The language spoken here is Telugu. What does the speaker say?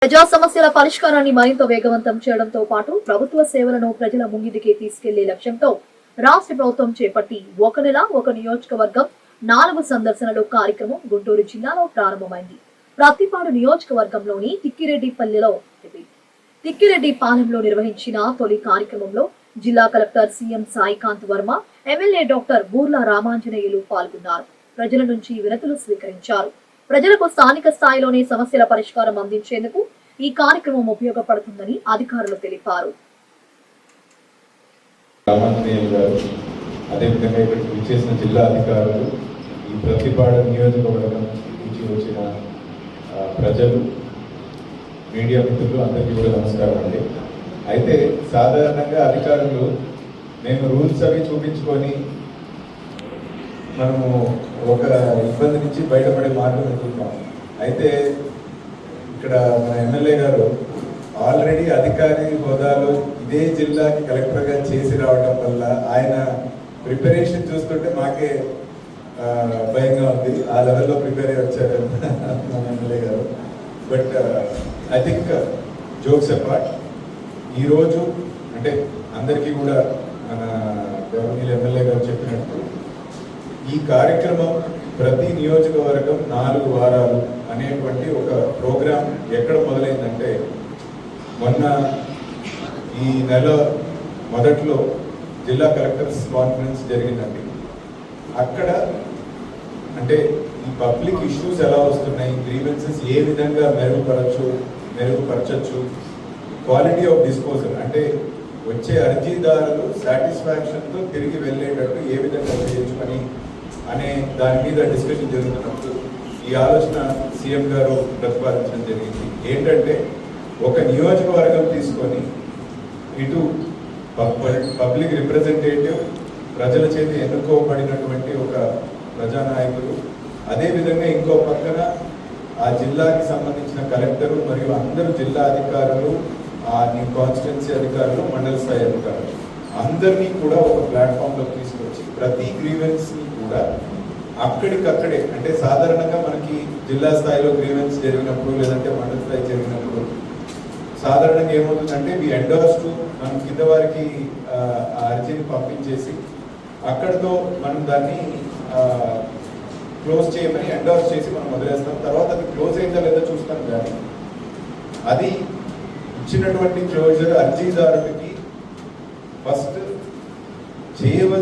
ప్రజా సమస్యల పరిష్కారాన్ని మరింత వేగవంతం చేయడంతో పాటు ప్రభుత్వ సేవలను ప్రజల ముంగిదికి తీసుకెళ్లే లక్ష్యంతో రాష్ట్ర ప్రభుత్వం చేపట్టి ఒక నెల ఒక నియోజకవర్గం 4 సందర్శనలు కార్యక్రమం గుంటూరు జిల్లాలో ప్రారంభమైంది. ప్రత్తిపాడు నియోజకవర్గంలోని తిక్కిరెడ్డిపాలెంలో నిర్వహించిన తొలి కార్యక్రమంలో జిల్లా collector CM Saikanth Varma, MLA doctor Burla Ramanjaneyulu పాల్గొన్నారు. ప్రజల నుంచి వినతులు స్వీకరించారు. ప్రజలకు స్థానిక స్థాయిలోనే సమస్యల పరిష్కారం అందించేందుకు ఈ కార్యక్రమం ఉపయోగపడుతుందని అధికారులు తెలిపారు. అదేవిధంగా ఇక్కడికి విచ్చేసిన జిల్లా అధికారులు, ఈ ప్రతిపాడు నియోజకవర్గం నుంచి వచ్చిన ప్రజలు, మీడియా మిత్రులు అందరికీ కూడా నమస్కారం అండి. అయితే సాధారణంగా అధికారులు మేము రూల్స్ అవి చూపించుకొని మనము ఒక ఇబ్బంది నుంచి బయటపడే మార్గం వెతుకుతాం. అయితే ఇక్కడ మన ఎమ్మెల్యే గారు ఆల్రెడీ అధికారి హోదాలో ఇదే జిల్లాకి కలెక్టర్గా చేసి రావడం వల్ల ఆయన ప్రిపరేషన్ చూస్తుంటే మాకే భయంగా ఉంది. ఆ లెవెల్లో ప్రిపేర్ అయ్యి వచ్చారు మన ఎమ్మెల్యే గారు. But I think jokes apart, ఈరోజు అంటే అందరికీ కూడా మన గవర్నర్ ఎమ్మెల్యే గారు చెప్పినట్టు ఈ కార్యక్రమం ప్రతి నియోజకవర్గం 4 వారాలు అనేటువంటి ఒక ప్రోగ్రాం ఎక్కడ మొదలైందంటే, మొన్న ఈ నెల మొదట్లో జిల్లా కలెక్టర్స్ కాన్ఫరెన్స్ జరిగిందండి. అక్కడ అంటే ఈ పబ్లిక్ ఇష్యూస్ ఎలా వస్తున్నాయి, గ్రీవెన్సెస్ ఏ విధంగా మెరుగుపరచచ్చు, క్వాలిటీ ఆఫ్ డిస్పోజల్ అంటే వచ్చే అర్జీదారులు సాటిస్ఫాక్షన్తో తిరిగి వెళ్ళేటట్టు ఏ విధంగా చేయొచ్చు అనే దాని మీద డిస్కషన్ జరుగుతున్నప్పుడు ఈ ఆలోచన సీఎం గారు ప్రతిపాదించడం జరిగింది. ఏంటంటే ఒక నియోజకవర్గం తీసుకొని ఇటు పబ్లిక్ రిప్రజెంటేటివ్, ప్రజల చేతి ఎన్నుకోబడినటువంటి ఒక ప్రజానాయకులు, అదేవిధంగా ఇంకో పక్కన ఆ జిల్లాకి సంబంధించిన కలెక్టరు మరియు అందరూ జిల్లా అధికారులు, ఆ కాన్స్టిట్యున్సీ అధికారులు, మండల స్థాయి అధికారులు అందరినీ కూడా ఒక ప్లాట్ఫామ్లో తీసుకొచ్చి ప్రతి గ్రీవెన్స్ని కూడా అక్కడికక్కడే, అంటే సాధారణంగా మనకి జిల్లా స్థాయిలో గ్రీవెన్స్ జరిగినప్పుడు లేదంటే మండల స్థాయి జరిగినప్పుడు సాధారణంగా ఏమవుతుందంటే వి ఎండోర్స్ టు మనం కింద వారికి ఆ అర్జీని పంపించేసి అక్కడితో మనం దాన్ని క్లోజ్ చేయమని ఎండోర్స్ చేసి మనం వదిలేస్తాం. తర్వాత అది క్లోజ్ అయిందా లేదా చూస్తాం. కానీ అది ఇచ్చినటువంటి క్లోజర్ అర్జీదారుడికి ఫస్ట్ చేయవలసిన